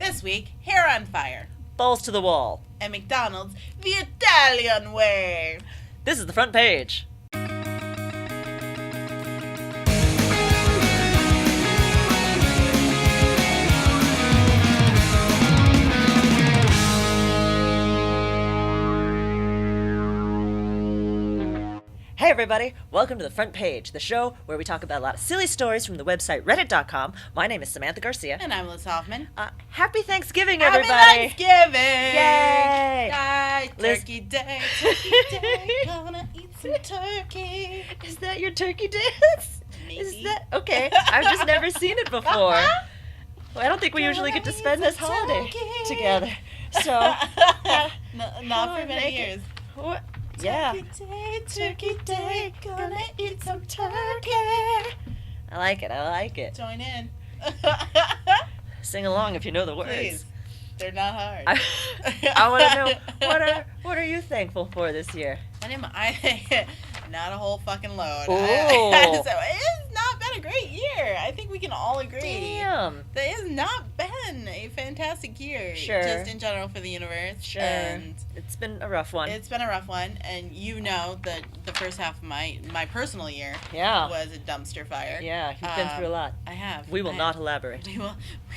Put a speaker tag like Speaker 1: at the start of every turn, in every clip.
Speaker 1: This week, hair on fire.
Speaker 2: Balls to the wall.
Speaker 1: And McDonald's, the Italian way.
Speaker 2: This is the front page. Hey everybody, welcome to the front page, the show where we talk about a lot of silly stories from the website reddit.com. My name is Samantha Garcia.
Speaker 1: And I'm Liz Hoffman.
Speaker 2: Happy Thanksgiving, everybody!
Speaker 1: Happy Thanksgiving!
Speaker 2: Yay!
Speaker 1: Yay! Turkey day, gonna eat some turkey.
Speaker 2: Is that your turkey dance?
Speaker 1: Maybe.
Speaker 2: Is that okay? I've just never seen it before. Well, I don't think we usually get to spend this holiday together. So,
Speaker 1: not for many years.
Speaker 2: What? Yeah.
Speaker 1: Turkey day, gonna eat some turkey.
Speaker 2: I like it.
Speaker 1: Join in.
Speaker 2: Sing along if you know the words.
Speaker 1: Please. They're not hard.
Speaker 2: I want to know, what are you thankful for this year?
Speaker 1: What am I? Not a whole fucking load.
Speaker 2: Ooh.
Speaker 1: So it's not been a great year. I think we can all agree.
Speaker 2: Damn.
Speaker 1: That has not been a fantastic year.
Speaker 2: Sure.
Speaker 1: Just in general for the universe.
Speaker 2: Sure.
Speaker 1: And
Speaker 2: it's been a rough one.
Speaker 1: it's been a rough one. And you know that the first half of my personal year was a dumpster fire.
Speaker 2: Yeah, you've been through a lot.
Speaker 1: I have.
Speaker 2: We will not elaborate.
Speaker 1: We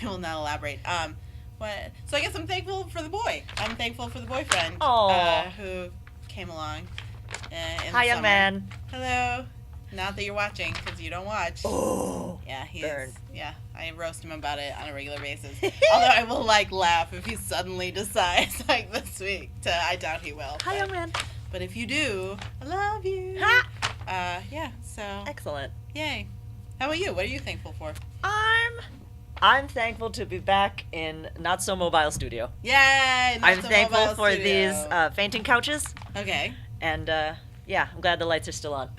Speaker 1: will not elaborate. So I guess I'm thankful for the boy. I'm thankful for the boyfriend who came along.
Speaker 2: Hi, young man.
Speaker 1: Hello. Not that you're watching, because you don't watch.
Speaker 2: Oh.
Speaker 1: Yeah, he
Speaker 2: burn.
Speaker 1: is. Yeah, I roast him about it on a regular basis. Although I will laugh if he suddenly decides this week I doubt he will.
Speaker 2: Hi, young man.
Speaker 1: But if you do, I love you.
Speaker 2: Ha!
Speaker 1: Yeah. So.
Speaker 2: Excellent.
Speaker 1: Yay. How about you? What are you thankful for?
Speaker 2: I'm thankful to be back in Not So Mobile Studio.
Speaker 1: Yay!
Speaker 2: I'm thankful for these fainting couches.
Speaker 1: Okay.
Speaker 2: And yeah, I'm glad the lights are still on.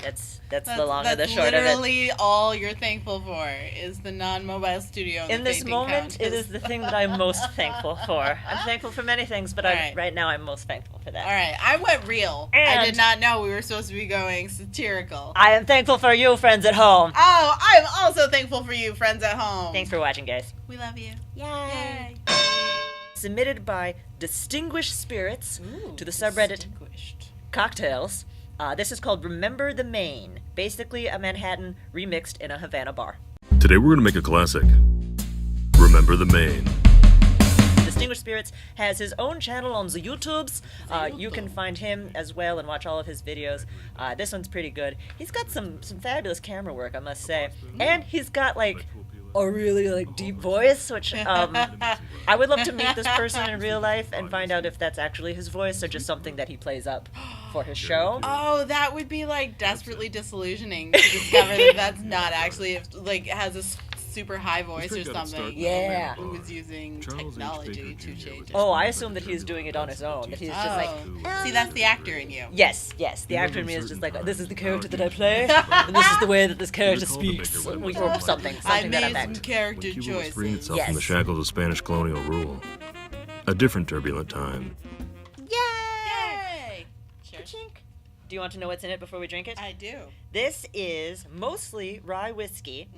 Speaker 2: That's the long and the short of it.
Speaker 1: That's literally all you're thankful for is the non-mobile studio.
Speaker 2: In this moment, it is the thing that I'm most thankful for. I'm thankful for many things, but right now I'm most thankful for that.
Speaker 1: All right, I went real.
Speaker 2: And
Speaker 1: I did not know we were supposed to be going satirical.
Speaker 2: I am thankful for you, friends at home.
Speaker 1: Oh, I'm also thankful for you, friends at home.
Speaker 2: Thanks for watching, guys.
Speaker 1: We love you.
Speaker 2: Yay. Submitted by Distinguished Spirits to the subreddit Cocktails. This is called Remember the Maine. Basically a Manhattan remixed in a Havana bar.
Speaker 3: Today we're going to make a classic. Remember the Maine.
Speaker 2: Distinguished Spirits has his own channel on the YouTubes. You can find him as well and watch all of his videos. This one's pretty good. He's got some fabulous camera work, I must say. And he's got a really deep voice, which I would love to meet this person in real life and find out if that's actually his voice or just something that he plays up for his show.
Speaker 1: Oh, that would be desperately disillusioning to discover that that's not actually has a super high voice or something.
Speaker 2: Yeah.
Speaker 1: Who was using technology to change it.
Speaker 2: Oh, I assume that he's doing it on his own. That he's just
Speaker 1: see, that's the actor in you.
Speaker 2: Yes. The actor in me is just this is the character that I play, and this is the way that this character speaks. Or something
Speaker 1: I
Speaker 2: that I
Speaker 1: made some
Speaker 2: meant.
Speaker 1: character
Speaker 3: Cuba was freeing
Speaker 1: choices.
Speaker 3: itself from the shackles of Spanish colonial rule. A different turbulent time.
Speaker 1: Yay! Cheers.
Speaker 2: Do you want to know what's in it before we drink it?
Speaker 1: I do.
Speaker 2: This is mostly rye whiskey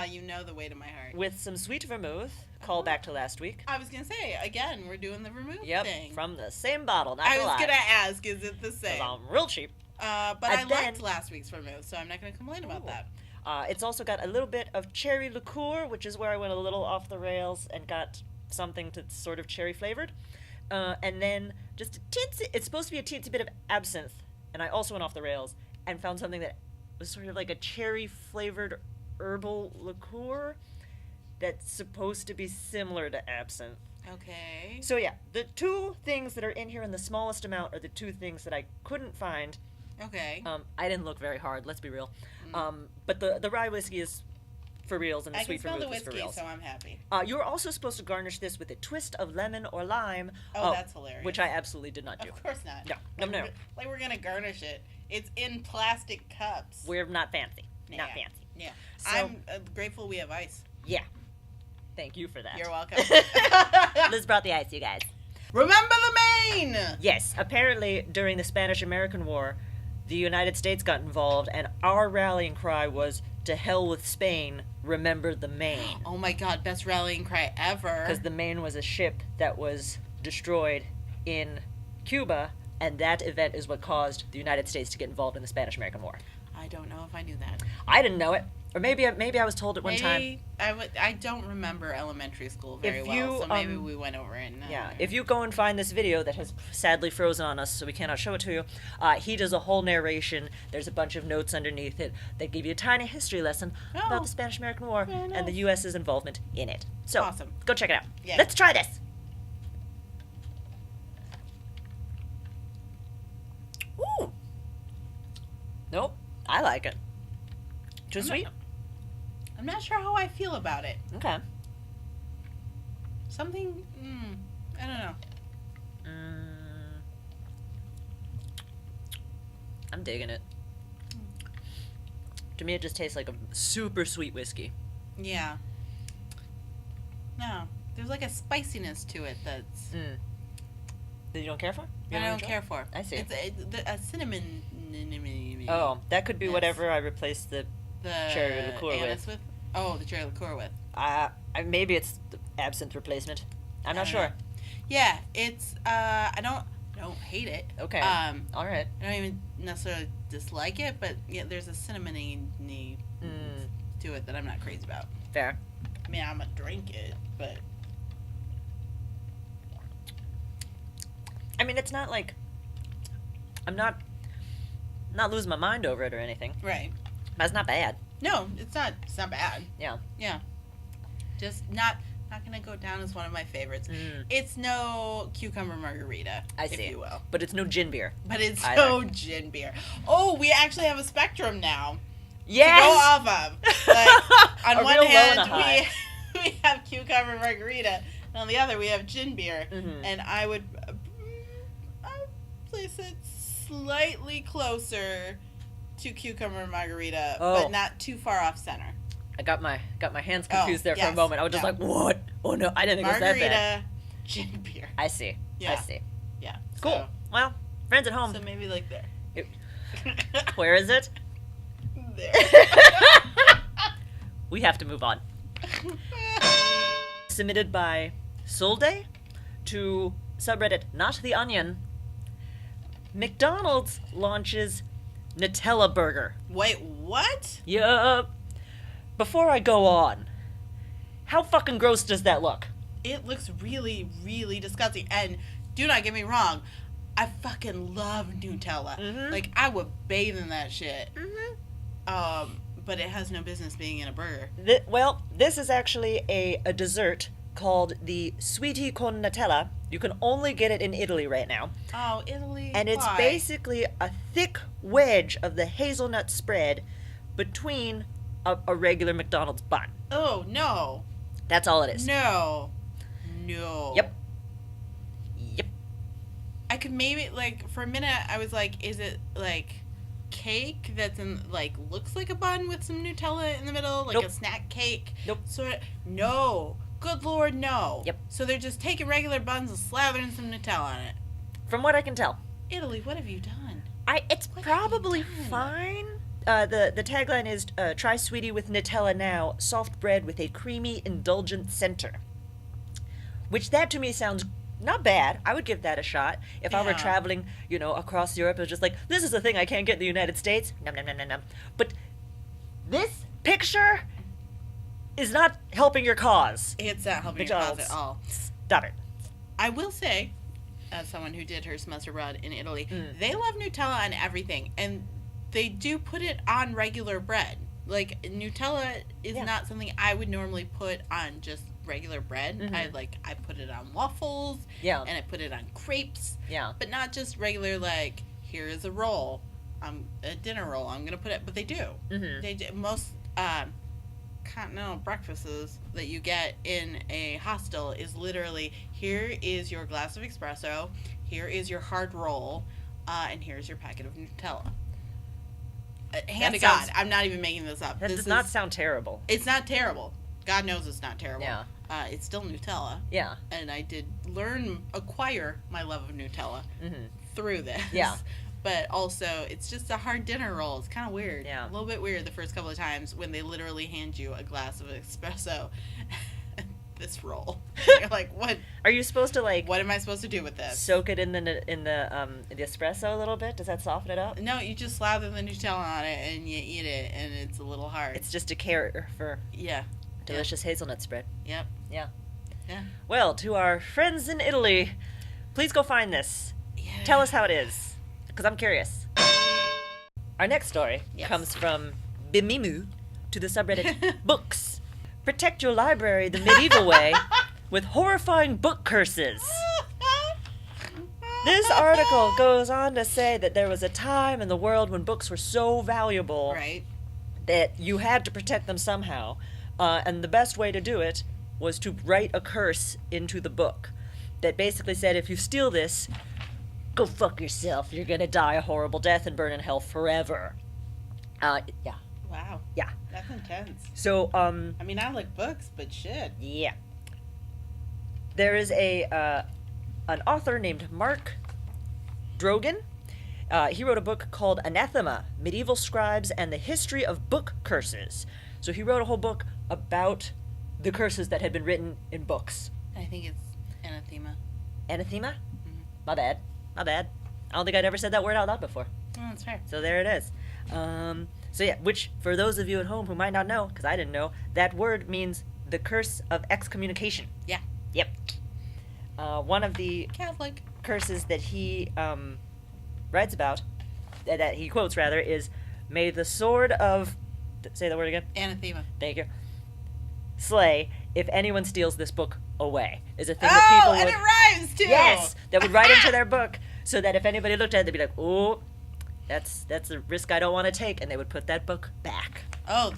Speaker 1: You know the way to my heart.
Speaker 2: with some sweet vermouth. Call back to last week.
Speaker 1: I was going to say, again, we're doing the vermouth
Speaker 2: Yep,
Speaker 1: thing.
Speaker 2: from the same bottle. Not
Speaker 1: I
Speaker 2: gonna
Speaker 1: was
Speaker 2: lie.
Speaker 1: going to ask, is it the
Speaker 2: 'Cause
Speaker 1: same?
Speaker 2: I'm real cheap.
Speaker 1: But I liked last week's vermouth, so I'm not going to complain about that.
Speaker 2: It's also got a little bit of cherry liqueur, which is where I went a little off the rails and got something that's sort of cherry flavored. And then just a teensy, it's supposed to be a teensy bit of absinthe. And I also went off the rails and found something that was sort of like a cherry flavored herbal liqueur that's supposed to be similar to absinthe.
Speaker 1: Okay.
Speaker 2: So yeah, the two things that are in here in the smallest amount are the two things that I couldn't find.
Speaker 1: Okay.
Speaker 2: I didn't look very hard, let's be real. But the rye whiskey is for reals and the sweet vermouth is for reals.
Speaker 1: So I'm happy.
Speaker 2: You were also supposed to garnish this with a twist of lemon or lime.
Speaker 1: Oh, that's hilarious.
Speaker 2: Which I absolutely did not do.
Speaker 1: Of course not.
Speaker 2: No.
Speaker 1: We're going to garnish it. It's in plastic cups.
Speaker 2: We're not fancy. Not fancy.
Speaker 1: Yeah.
Speaker 2: So,
Speaker 1: I'm grateful we have ice.
Speaker 2: Yeah. Thank you for that.
Speaker 1: You're welcome.
Speaker 2: Liz brought the ice, you guys.
Speaker 1: Remember the Maine!
Speaker 2: Yes. Apparently, during the Spanish-American War, the United States got involved, and our rallying cry was to hell with Spain, remember the Maine.
Speaker 1: Oh my god, best rallying cry ever.
Speaker 2: Because the Maine was a ship that was destroyed in Cuba, and that event is what caused the United States to get involved in the Spanish-American War.
Speaker 1: I don't know if I knew that.
Speaker 2: I didn't know it. Or maybe I was told it one time.
Speaker 1: I don't remember elementary school very well, so maybe we went over it.
Speaker 2: Yeah, if you go and find this video that has sadly frozen on us, so we cannot show it to you, he does a whole narration. There's a bunch of notes underneath it that give you a tiny history lesson about the Spanish-American War and the U.S.'s involvement in it. So,
Speaker 1: awesome.
Speaker 2: Go check it out.
Speaker 1: Yeah.
Speaker 2: Let's try this. Ooh. Nope, I like it. Too sweet?
Speaker 1: I'm not sure how I feel about it.
Speaker 2: Okay.
Speaker 1: Something, I don't know.
Speaker 2: I'm digging it. To me, it just tastes like a super sweet whiskey.
Speaker 1: Yeah. No, there's like a spiciness to it that's...
Speaker 2: That you don't care for?
Speaker 1: I don't care for.
Speaker 2: I see.
Speaker 1: It's a cinnamon...
Speaker 2: Oh, that could be whatever I replaced the cherry liqueur with.
Speaker 1: Oh, the cherry liqueur with.
Speaker 2: Maybe it's the absinthe replacement. I'm not sure.
Speaker 1: Yeah, it's I don't hate it.
Speaker 2: Okay. All right.
Speaker 1: I don't even necessarily dislike it, but yeah, there's a cinnamony to it that I'm not crazy about.
Speaker 2: Fair.
Speaker 1: I mean, I'm gonna drink it, but
Speaker 2: I mean, it's not like I'm not losing my mind over it or anything.
Speaker 1: Right.
Speaker 2: But it's not bad.
Speaker 1: No, it's not bad.
Speaker 2: Yeah.
Speaker 1: Yeah. Just not gonna go down as one of my favorites. It's no cucumber margarita, if you will.
Speaker 2: But it's no gin beer.
Speaker 1: But it's no gin beer. Oh, we actually have a spectrum now.
Speaker 2: Yes!
Speaker 1: To go off of. Like, on one hand, we have cucumber margarita, and on the other, we have gin beer. And I would place it slightly closer to cucumber margarita, but not too far off center.
Speaker 2: I got my hands confused there for a moment. I was just like, what? Oh no, I didn't think it was that bad.
Speaker 1: Margarita, gin beer.
Speaker 2: I see.
Speaker 1: Yeah.
Speaker 2: I see.
Speaker 1: Yeah.
Speaker 2: Cool.
Speaker 1: So,
Speaker 2: well, friends at home.
Speaker 1: So maybe like there.
Speaker 2: Where is it?
Speaker 1: There.
Speaker 2: We have to move on. Submitted by Solday to subreddit Not the Onion. McDonald's launches Nutella Burger.
Speaker 1: Wait, what?
Speaker 2: Yup. Before I go on, how fucking gross does that look?
Speaker 1: It looks really, really disgusting. And do not get me wrong, I fucking love Nutella. Like, I would bathe in that shit. But it has no business being in a burger.
Speaker 2: Well, this is actually a dessert called the Sweetie con Nutella. You can only get it in Italy right now.
Speaker 1: Oh, Italy.
Speaker 2: And it's basically a thick wedge of the hazelnut spread between a regular McDonald's bun.
Speaker 1: Oh, no.
Speaker 2: That's all it is.
Speaker 1: No.
Speaker 2: Yep.
Speaker 1: I could maybe, like, for a minute, I was like, is it, like, cake that's in, like, looks like a bun with some Nutella in the middle? Like a snack cake? Sort of. No. Good Lord, no.
Speaker 2: Yep.
Speaker 1: So they're just taking regular buns and slathering some Nutella on it.
Speaker 2: From what I can tell.
Speaker 1: Italy, what have you done?
Speaker 2: It's probably fine. The tagline is, try Sweetie with Nutella now, soft bread with a creamy, indulgent center. Which that to me sounds not bad. I would give that a shot. If I were traveling, across Europe, it was just like, this is a thing I can't get in the United States. Nom, nom, nom, nom, nom. But this picture is not helping your cause.
Speaker 1: It's not helping your cause at all.
Speaker 2: Stop it.
Speaker 1: I will say, as someone who did her semester abroad in Italy, they love Nutella on everything, and they do put it on regular bread. Like, Nutella is not something I would normally put on just regular bread. I put it on waffles, and I put it on crepes, but not just regular, like, here is a roll, a dinner roll, I'm gonna put it, but they do. They do. Most continental breakfasts that you get in a hostel is literally, here is your glass of espresso, here is your hard roll, and here's your packet of Nutella. Hand to God, I'm not even making this up.
Speaker 2: That does not sound terrible.
Speaker 1: It's not terrible. God knows it's not terrible.
Speaker 2: Yeah.
Speaker 1: It's still Nutella.
Speaker 2: Yeah.
Speaker 1: And I did acquire my love of Nutella through this.
Speaker 2: Yeah.
Speaker 1: but also it's just a hard dinner roll. It's kind of weird.
Speaker 2: Yeah.
Speaker 1: A little bit weird the first couple of times when they literally hand you a glass of espresso. This roll. You're like, what?
Speaker 2: Are you supposed to like?
Speaker 1: What am I supposed to do with this?
Speaker 2: Soak it in the espresso a little bit. Does that soften it up?
Speaker 1: No, you just slather the Nutella on it and you eat it, and it's a little hard.
Speaker 2: It's just a carrier for delicious hazelnut spread.
Speaker 1: Yep.
Speaker 2: Yeah.
Speaker 1: Yeah.
Speaker 2: Well, to our friends in Italy, please go find this.
Speaker 1: Yeah.
Speaker 2: Tell us how it is, because I'm curious. Our next story comes from Bimimu to the subreddit Books. Protect your library the medieval way with horrifying book curses. This article goes on to say that there was a time in the world when books were so valuable that you had to protect them somehow. And the best way to do it was to write a curse into the book that basically said, if you steal this, go fuck yourself. You're going to die a horrible death and burn in hell forever. Yeah.
Speaker 1: Wow.
Speaker 2: Yeah.
Speaker 1: That's intense.
Speaker 2: So,
Speaker 1: I mean, I like books, but shit.
Speaker 2: Yeah. There is an author named Mark Drogan. He wrote a book called Anathema, Medieval Scribes and the History of Book Curses. So he wrote a whole book about the curses that had been written in books.
Speaker 1: I think it's anathema.
Speaker 2: Anathema?
Speaker 1: Mm-hmm.
Speaker 2: My bad. I don't think I'd ever said that word out loud before.
Speaker 1: Oh, that's fair.
Speaker 2: So there it is. So yeah, which, for those of you at home who might not know, because I didn't know, that word means the curse of excommunication.
Speaker 1: Yeah.
Speaker 2: Yep. One of the
Speaker 1: Catholic
Speaker 2: curses that he writes about, that he quotes rather, is, may the sword of, say the word again?
Speaker 1: Anathema.
Speaker 2: Thank you. Slay if anyone steals this book away, is a thing that people would...
Speaker 1: and it rhymes too!
Speaker 2: Yes! That would write into their book, so that if anybody looked at it, they'd be like, oh... That's a risk I don't want to take, and they would put that book back.
Speaker 1: Oh,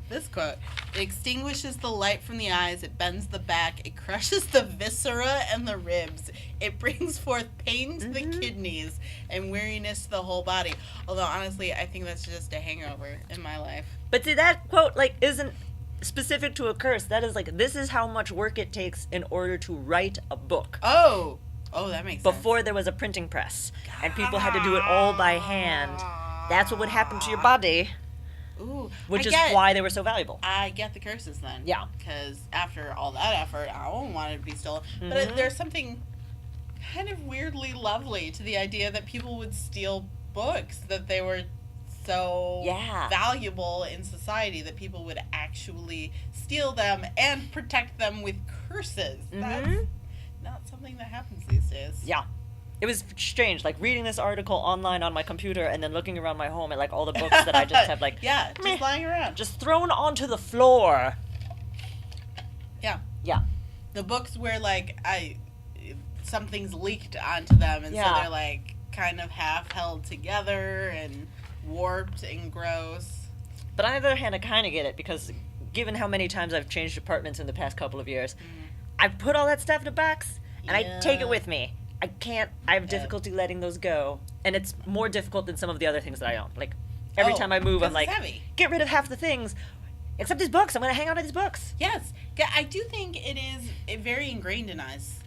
Speaker 1: this quote. It extinguishes the light from the eyes, it bends the back, it crushes the viscera and the ribs. It brings forth pain to the kidneys and weariness to the whole body. Although, honestly, I think that's just a hangover in my life.
Speaker 2: But see, that quote, like, isn't specific to a curse. That is, like, this is how much work it takes in order to write a book.
Speaker 1: Oh, that makes sense.
Speaker 2: Before there was a printing press, and people had to do it all by hand. That's what would happen to your body.
Speaker 1: Ooh,
Speaker 2: which is why they were so valuable.
Speaker 1: I get the curses then.
Speaker 2: Yeah.
Speaker 1: Because after all that effort, I don't want it to be stolen. But there's something kind of weirdly lovely to the idea that people would steal books, that they were so valuable in society that people would actually steal them and protect them with curses. That's not something that happens these days.
Speaker 2: Yeah. It was strange, like reading this article online on my computer and then looking around my home at like all the books that I just have like
Speaker 1: just lying around,
Speaker 2: just thrown onto the floor. Yeah.
Speaker 1: The books where like something's leaked onto them, and so they're like kind of half held together and warped and gross.
Speaker 2: But on the other hand, I kind of get it, because given how many times I've changed apartments in the past couple of years, I've put all that stuff in a box and I take it with me. I have difficulty letting those go, and it's more difficult than some of the other things that I own. Like, every time I move, I'm like, get rid of half the things, except these books. I'm going to hang on to these books.
Speaker 1: Yes. I do think it is very ingrained in us,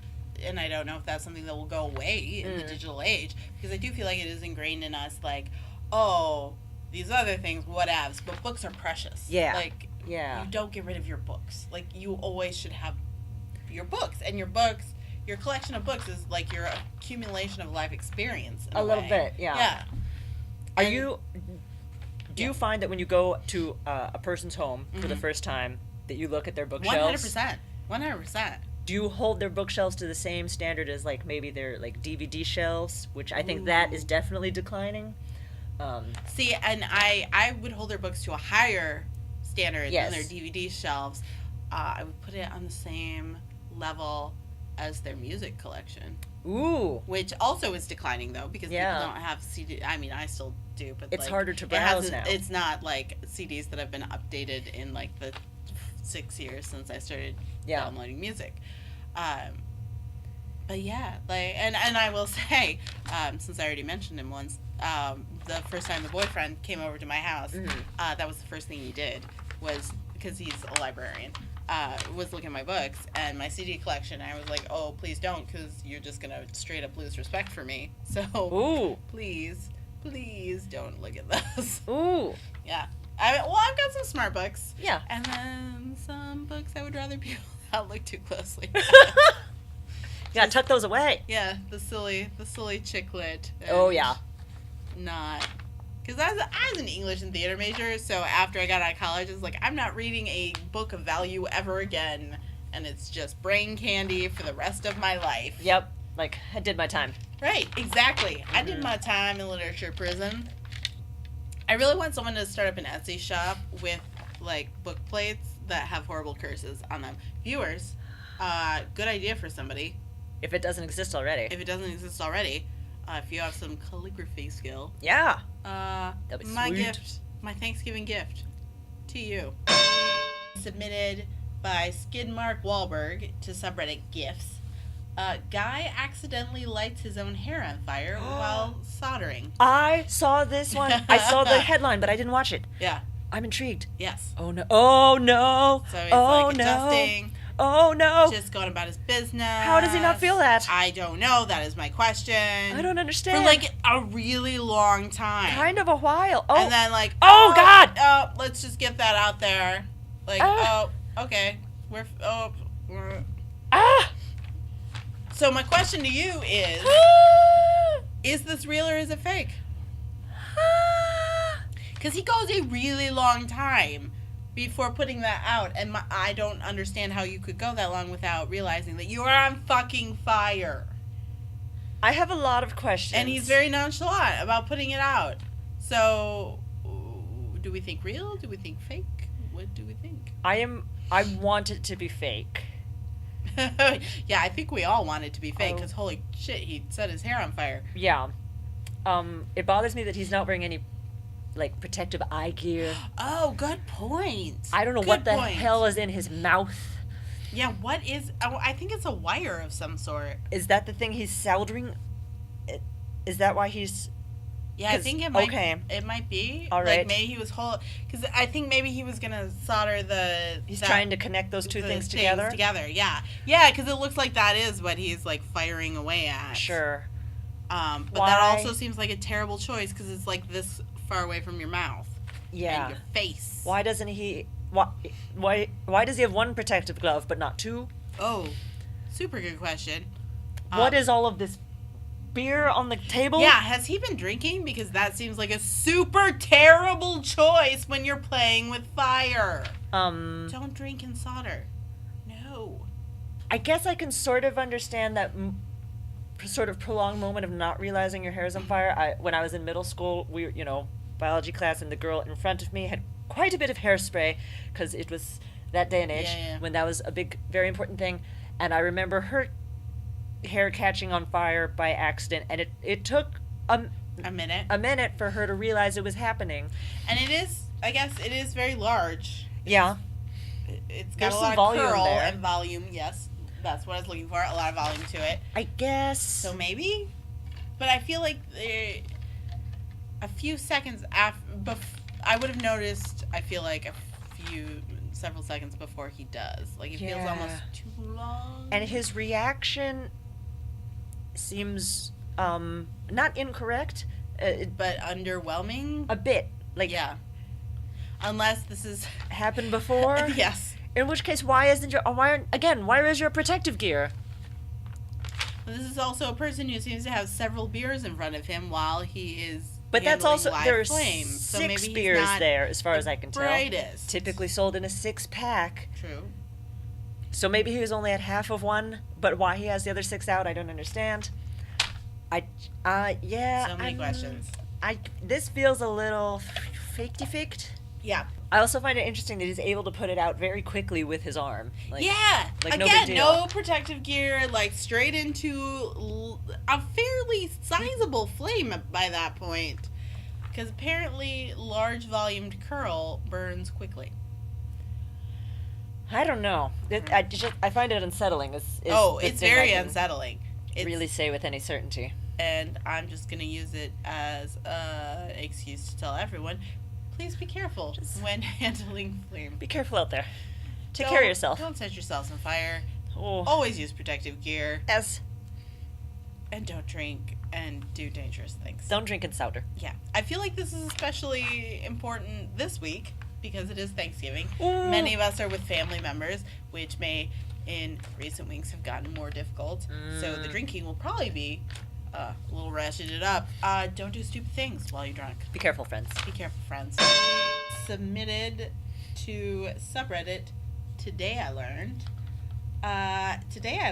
Speaker 1: and I don't know if that's something that will go away in the digital age, because I do feel like it is ingrained in us, like, oh, these other things, whatevs, but books are precious.
Speaker 2: Yeah.
Speaker 1: Like, you don't get rid of your books. Like, you always should have your books, and your collection of books is like your accumulation of life experience.
Speaker 2: A little bit, yeah. Do you find that when you go to a person's home for the first time that you look at their bookshelves?
Speaker 1: 100%.
Speaker 2: Do you hold their bookshelves to the same standard as like maybe their like DVD shelves, which I think that is definitely declining?
Speaker 1: See, and I would hold their books to a higher standard than their DVD shelves. I would put it on the same level as their music collection.
Speaker 2: Ooh.
Speaker 1: Which also is declining, though, because people don't have CD. I mean, I still do, but
Speaker 2: it's like, harder to browse now.
Speaker 1: It's not like CDs that have been updated in like the 6 years since I started downloading music. But yeah, like, and I will say, since I already mentioned him once, the first time the boyfriend came over to my house, that was the first thing he did, was, because he's a librarian, was look at my books and my CD collection. I was like, oh, please don't, because you're just going to straight up lose respect for me. So, please, Please don't look at those.
Speaker 2: Ooh.
Speaker 1: Yeah. I've got some smart books.
Speaker 2: Yeah.
Speaker 1: And then some books I would rather people not look too closely.
Speaker 2: Yeah, tuck those away.
Speaker 1: Yeah, the silly chick lit.
Speaker 2: Oh, yeah.
Speaker 1: Not. Because I was an English and theater major, so after I got out of college, I was like, I'm not reading a book of value ever again. And it's just brain candy for the rest of my life.
Speaker 2: Yep. Like, I did my time.
Speaker 1: Right, exactly. I did my time in literature prison. I really want someone to start up an Etsy shop with, like, book plates that have horrible curses on them. Viewers, good idea for somebody.
Speaker 2: If it doesn't exist already.
Speaker 1: If it doesn't exist already, if you have some calligraphy skill.
Speaker 2: Yeah.
Speaker 1: That'd be my sweet gift, my Thanksgiving gift to you. Submitted by Skidmark Wahlberg to subreddit GIFs. Guy accidentally lights his own hair on fire while soldering.
Speaker 2: I saw this one. I saw the headline, but I didn't watch it.
Speaker 1: Yeah.
Speaker 2: I'm intrigued.
Speaker 1: Yes.
Speaker 2: Oh no. Oh no.
Speaker 1: So he's
Speaker 2: oh
Speaker 1: adjusting.
Speaker 2: Oh no.
Speaker 1: Just going about his business.
Speaker 2: How does he not feel that?
Speaker 1: I don't know. That is my question.
Speaker 2: I don't understand.
Speaker 1: For like a really long time.
Speaker 2: Kind of a while. Oh.
Speaker 1: And then like,
Speaker 2: oh God.
Speaker 1: Oh, let's just get that out there. Like, okay. We're. So my question to you is this real or is it fake? Because he goes a really long time before putting that out, and I don't understand how you could go that long without realizing that you are on fucking fire.
Speaker 2: I have a lot of questions.
Speaker 1: And he's very nonchalant about putting it out. So, do we think real? Do we think fake? What do we think?
Speaker 2: I want it to be fake.
Speaker 1: Yeah, I think we all want it to be fake, because holy shit, he set his hair on fire.
Speaker 2: Yeah. It bothers me that he's not wearing any, like, protective eye gear.
Speaker 1: Oh, good point.
Speaker 2: I don't know what the hell is in his mouth.
Speaker 1: Yeah, what is... I think it's a wire of some sort.
Speaker 2: Is that the thing he's soldering? Is that why he's...
Speaker 1: Yeah, I think it might. Okay. It might be.
Speaker 2: All right.
Speaker 1: Like maybe he was because I think maybe he was gonna solder the.
Speaker 2: He's trying to connect those two things together.
Speaker 1: Yeah, yeah, because it looks like that is what he's like firing away at.
Speaker 2: Sure.
Speaker 1: But that also seems like a terrible choice because it's like this far away from your mouth.
Speaker 2: Yeah.
Speaker 1: And your face.
Speaker 2: Why doesn't he? Why does he have one protective glove but not two?
Speaker 1: Oh, super good question.
Speaker 2: What is all of this beer on the table?
Speaker 1: Yeah, has he been drinking? Because that seems like a super terrible choice when you're playing with fire. Don't drink and solder. No.
Speaker 2: I guess I can sort of understand that sort of prolonged moment of not realizing your hair is on fire. When I was in middle school, biology class, and the girl in front of me had quite a bit of hairspray because it was that day and age when that was a big, very important thing. And I remember her hair catching on fire by accident, and it took a minute for her to realize it was happening.
Speaker 1: And I guess it is very large. It's got
Speaker 2: There's
Speaker 1: a lot
Speaker 2: some
Speaker 1: of curl
Speaker 2: there.
Speaker 1: and volume. Yes, that's what I was looking for. A lot of volume to it.
Speaker 2: I guess.
Speaker 1: So maybe, but I feel like a few seconds after, I would have noticed. I feel like several seconds before he does. Like it feels almost too long.
Speaker 2: And his reaction seems not incorrect,
Speaker 1: but underwhelming.
Speaker 2: A bit, like
Speaker 1: unless this has
Speaker 2: happened before.
Speaker 1: Yes.
Speaker 2: In which case, why is your protective gear?
Speaker 1: This is also a person who seems to have several beers in front of him while he is.
Speaker 2: But that's also there are
Speaker 1: flames. So maybe
Speaker 2: 6 beers there, as far as I can tell.
Speaker 1: Brightest.
Speaker 2: Typically sold in a 6-pack.
Speaker 1: True.
Speaker 2: So maybe he was only at half of one, but why he has the other 6 out, I don't understand. So
Speaker 1: many questions.
Speaker 2: This feels a little faked.
Speaker 1: Yeah.
Speaker 2: I also find it interesting that he's able to put it out very quickly with his arm. Like
Speaker 1: Again,
Speaker 2: no big deal.
Speaker 1: No protective gear, like straight into a fairly sizable flame by that point. Because apparently large volumed curl burns quickly.
Speaker 2: I don't know. I find it unsettling.
Speaker 1: It's very unsettling.
Speaker 2: It's really say with any certainty.
Speaker 1: And I'm just going to use it as an excuse to tell everyone, please be careful when handling flame.
Speaker 2: Be careful out there. Take care of yourself.
Speaker 1: Don't set yourselves on fire.
Speaker 2: Oh.
Speaker 1: Always use protective gear.
Speaker 2: Yes.
Speaker 1: And don't drink and do dangerous things.
Speaker 2: Don't drink in Souter.
Speaker 1: Yeah. I feel like this is especially important this week because it is Thanksgiving.
Speaker 2: Ooh.
Speaker 1: Many of us are with family members, which may, in recent weeks, have gotten more difficult. So the drinking will probably be a little ratcheted up. Don't do stupid things while you're drunk.
Speaker 2: Be careful, friends.
Speaker 1: Be careful, friends. Submitted to subreddit, Today I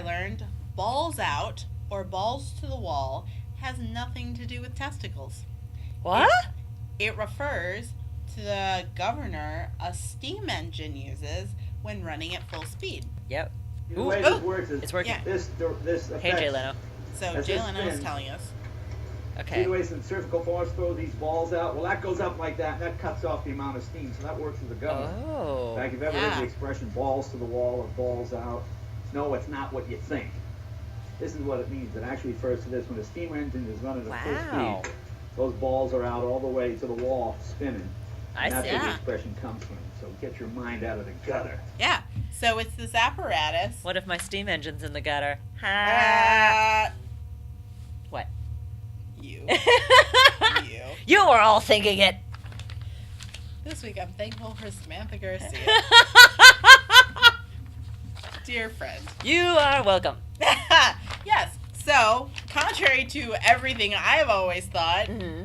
Speaker 1: learned balls out or balls to the wall has nothing to do with testicles.
Speaker 2: What?
Speaker 1: It refers to the governor a steam engine uses when running at full speed.
Speaker 2: Yep.
Speaker 4: The way this works is
Speaker 2: It's working.
Speaker 1: Yeah.
Speaker 4: this affects,
Speaker 2: Hey, Jay Leno.
Speaker 1: So
Speaker 4: As
Speaker 1: Jay
Speaker 4: this
Speaker 1: Leno is
Speaker 4: spins.
Speaker 1: telling us.
Speaker 4: See
Speaker 2: Okay.
Speaker 4: the way some cervical force throw these balls out? Well, that goes up like that, and that cuts off the amount of steam, so that works as a governor. In
Speaker 2: Oh.
Speaker 4: fact, if you've ever heard
Speaker 1: Yeah.
Speaker 4: the expression balls to the wall or balls out, no, it's not what you think. This is what it means. It actually refers to this when a steam engine is running at full
Speaker 2: Wow.
Speaker 4: speed. Those balls are out all the way to the wall, spinning.
Speaker 2: I
Speaker 4: And that's
Speaker 2: see.
Speaker 4: where the
Speaker 1: Yeah.
Speaker 4: expression comes from. So get your mind out of the gutter.
Speaker 1: Yeah. So it's this apparatus.
Speaker 2: What if my steam engine's in the gutter? Ha. What?
Speaker 1: You. You.
Speaker 2: You were all thinking it.
Speaker 1: This week I'm thankful for Samantha Garcia. Dear friend.
Speaker 2: You are welcome.
Speaker 1: Yes. So, contrary to everything I have always thought,
Speaker 2: Mm-hmm.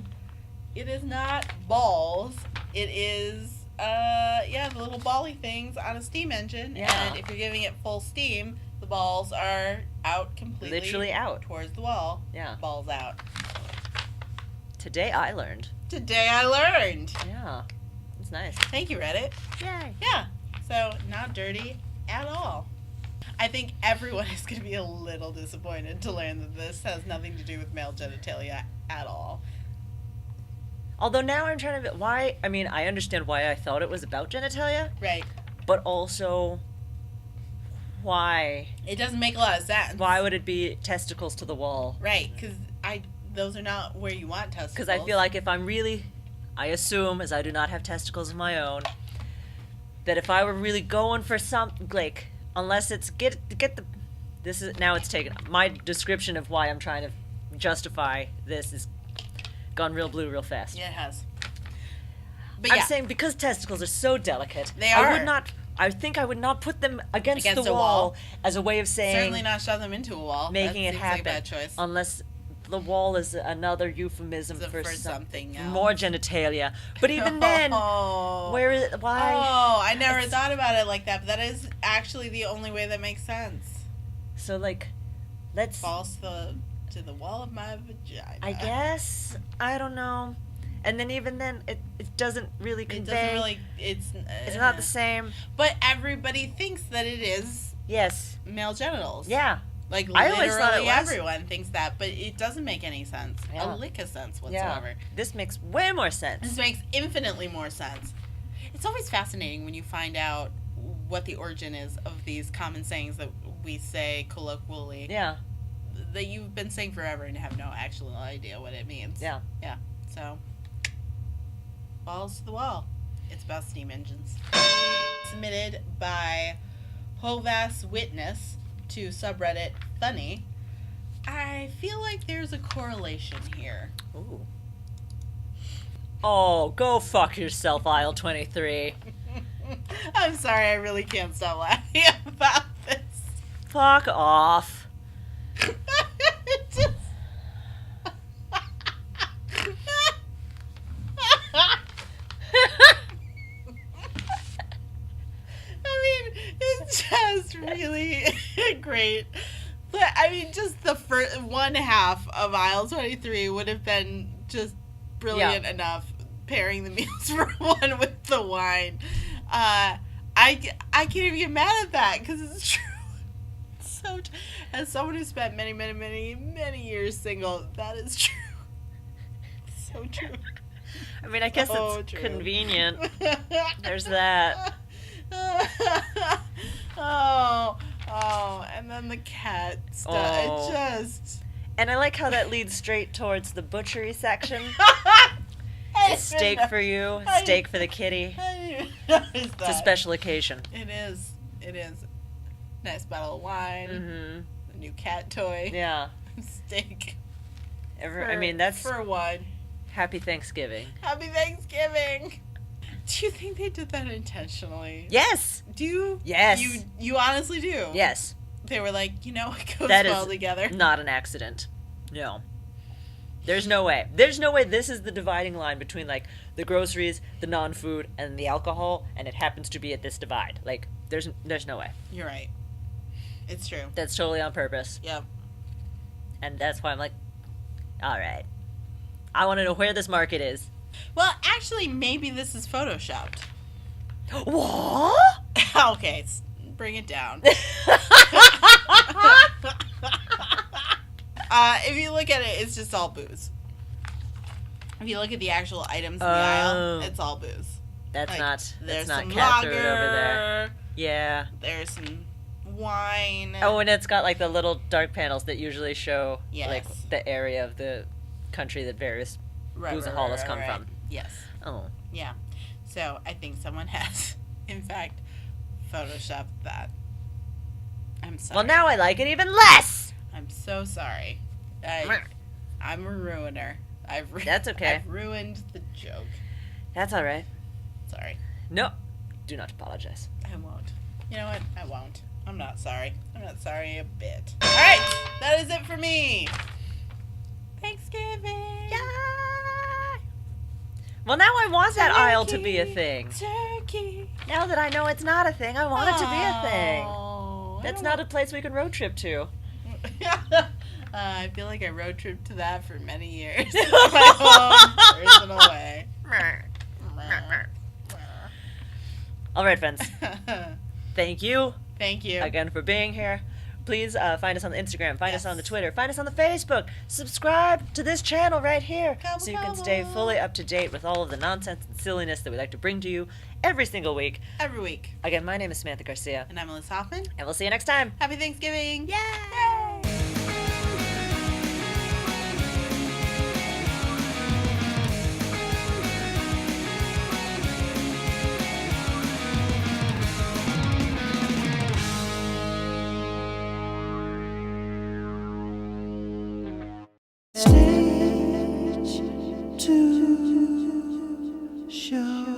Speaker 1: it is not balls. It is, the little bally things on a steam engine.
Speaker 2: Yeah.
Speaker 1: And if you're giving it full steam, the balls are out completely.
Speaker 2: Literally out.
Speaker 1: Towards the wall.
Speaker 2: Yeah.
Speaker 1: Balls out.
Speaker 2: Today I learned.
Speaker 1: Today I learned.
Speaker 2: Yeah. It's nice.
Speaker 1: Thank you, Reddit.
Speaker 2: Yay.
Speaker 1: Yeah. So, not dirty at all. I think everyone is going to be a little disappointed to learn that this has nothing to do with male genitalia at all.
Speaker 2: Although now I'm trying to... I understand why I thought it was about genitalia,
Speaker 1: Right.
Speaker 2: but also why?
Speaker 1: It doesn't make a lot of sense.
Speaker 2: Why would it be testicles to the wall?
Speaker 1: Right, because those are not where you want testicles.
Speaker 2: Because I feel like if I'm really... I assume, as I do not have testicles of my own, that if I were really going for something, like, unless it's get the... This is... Now it's taken... My description of why I'm trying to justify this is gone real blue real fast.
Speaker 1: Yeah, it has. But
Speaker 2: I'm
Speaker 1: yeah,
Speaker 2: saying because testicles are so delicate,
Speaker 1: They
Speaker 2: I
Speaker 1: are.
Speaker 2: would not... I think I would not put them against
Speaker 1: Against
Speaker 2: the
Speaker 1: a
Speaker 2: wall,
Speaker 1: wall.
Speaker 2: as a way of saying...
Speaker 1: certainly not shove them into a wall.
Speaker 2: making
Speaker 1: That
Speaker 2: it
Speaker 1: seems
Speaker 2: happen.
Speaker 1: like a bad choice.
Speaker 2: Unless the wall is another euphemism
Speaker 1: So
Speaker 2: for
Speaker 1: for something else.
Speaker 2: more genitalia. But even then,
Speaker 1: Oh.
Speaker 2: where is why?
Speaker 1: Oh, I never
Speaker 2: It's-
Speaker 1: thought about it like that, but that is actually the only way that makes sense.
Speaker 2: So like, let's.
Speaker 1: Falls to the wall of my vagina.
Speaker 2: I guess I don't know. And then even then, it doesn't really
Speaker 1: It
Speaker 2: convey.
Speaker 1: doesn't really.
Speaker 2: It's not the same.
Speaker 1: But everybody thinks that it is
Speaker 2: Yes.
Speaker 1: male genitals.
Speaker 2: Yeah.
Speaker 1: Like
Speaker 2: I
Speaker 1: literally
Speaker 2: always thought it was.
Speaker 1: everyone thinks that, but it doesn't make any sense.
Speaker 2: Yeah.
Speaker 1: A lick of sense
Speaker 2: Yeah.
Speaker 1: whatsoever.
Speaker 2: This makes way more
Speaker 1: This
Speaker 2: sense.
Speaker 1: makes infinitely more sense. It's always fascinating when you find out what the origin is of these common sayings that we say colloquially
Speaker 2: Yeah.
Speaker 1: that you've been saying forever and have no actual idea what it means.
Speaker 2: Yeah.
Speaker 1: Yeah. So, balls to the wall. It's about steam engines. Submitted by Hovas Witness to subreddit Funny. I feel like there's a correlation here.
Speaker 2: Ooh. Oh, go fuck yourself, aisle 23.
Speaker 1: I'm sorry, I really can't stop laughing about this.
Speaker 2: Fuck off.
Speaker 1: Just- I mean, it's just really great. But I mean, just the first one half of aisle 23 would have been just brilliant enough, pairing the meals for one with the wine. I can't even get mad at that because it's true. So, as someone who spent many, many, many, many years single, that is true. So true.
Speaker 2: I mean, I guess
Speaker 1: So
Speaker 2: it's
Speaker 1: true.
Speaker 2: convenient. There's that.
Speaker 1: Oh, and then the cat stuff.
Speaker 2: Oh.
Speaker 1: It just.
Speaker 2: And I like how that leads straight towards the butchery section.
Speaker 1: I
Speaker 2: Steak
Speaker 1: didn't
Speaker 2: for you,
Speaker 1: I-
Speaker 2: steak for the kitty.
Speaker 1: I didn't notice
Speaker 2: It's a
Speaker 1: that.
Speaker 2: special occasion.
Speaker 1: It is. It is. Nice bottle of wine.
Speaker 2: Mm-hmm.
Speaker 1: A new cat toy.
Speaker 2: Yeah.
Speaker 1: Steak.
Speaker 2: I mean, that's
Speaker 1: for one.
Speaker 2: Happy Thanksgiving.
Speaker 1: Happy Thanksgiving. Do you think they did that intentionally?
Speaker 2: Yes.
Speaker 1: Do you?
Speaker 2: Yes.
Speaker 1: You honestly do?
Speaker 2: Yes.
Speaker 1: They were like, it goes
Speaker 2: That
Speaker 1: well
Speaker 2: is
Speaker 1: together.
Speaker 2: not an accident. No. There's no way. There's no way this is the dividing line between, like, the groceries, the non-food, and the alcohol, and it happens to be at this divide. Like, there's no way.
Speaker 1: You're right. It's true.
Speaker 2: That's totally on purpose.
Speaker 1: Yep.
Speaker 2: And that's why I'm like, all right. I want to know where this market is.
Speaker 1: Well, actually, maybe this is photoshopped.
Speaker 2: What?
Speaker 1: Okay, bring it down. If you look at it, it's just all booze. If you look at the actual items in the aisle, it's all booze.
Speaker 2: That's not
Speaker 1: There's some
Speaker 2: cat food
Speaker 1: lager
Speaker 2: over there. Yeah.
Speaker 1: There's some wine.
Speaker 2: Oh, and it's got like the little dark panels that usually show like
Speaker 1: Yes.
Speaker 2: the area of the country that various booze-a-holas come from.
Speaker 1: Yes.
Speaker 2: Oh.
Speaker 1: Yeah. So I think someone has, in fact, photoshopped that. I'm sorry.
Speaker 2: Well, now I like it even less.
Speaker 1: I'm so sorry. I'm a ruiner.
Speaker 2: That's okay.
Speaker 1: I've ruined the joke.
Speaker 2: That's all right.
Speaker 1: Sorry.
Speaker 2: No, do not apologize.
Speaker 1: I won't. You know what? I won't. I'm not sorry. I'm not sorry a bit. All right. That is it for me. Thanksgiving.
Speaker 2: Yeah. Well, now I want that aisle to be a thing.
Speaker 1: Turkey.
Speaker 2: Now that I know it's not a thing, I want it to be a thing.
Speaker 1: Oh,
Speaker 2: That's not a place we can road trip to.
Speaker 1: I feel like I road tripped to that for many years. In my own personal way.
Speaker 2: All right, friends. Thank you
Speaker 1: Thank you.
Speaker 2: again for being here. Please find us on the Instagram, find us
Speaker 1: Yes.
Speaker 2: on the Twitter, find us on the Facebook. Subscribe to this channel right here so you can stay fully up to date with all of the nonsense and silliness that we like to bring to you every single week.
Speaker 1: Every week.
Speaker 2: Again, my name is Samantha Garcia,
Speaker 1: And I'm Melissa Hoffman.
Speaker 2: and we'll see you next time.
Speaker 1: Happy Thanksgiving.
Speaker 2: Yay!
Speaker 5: Stage to show.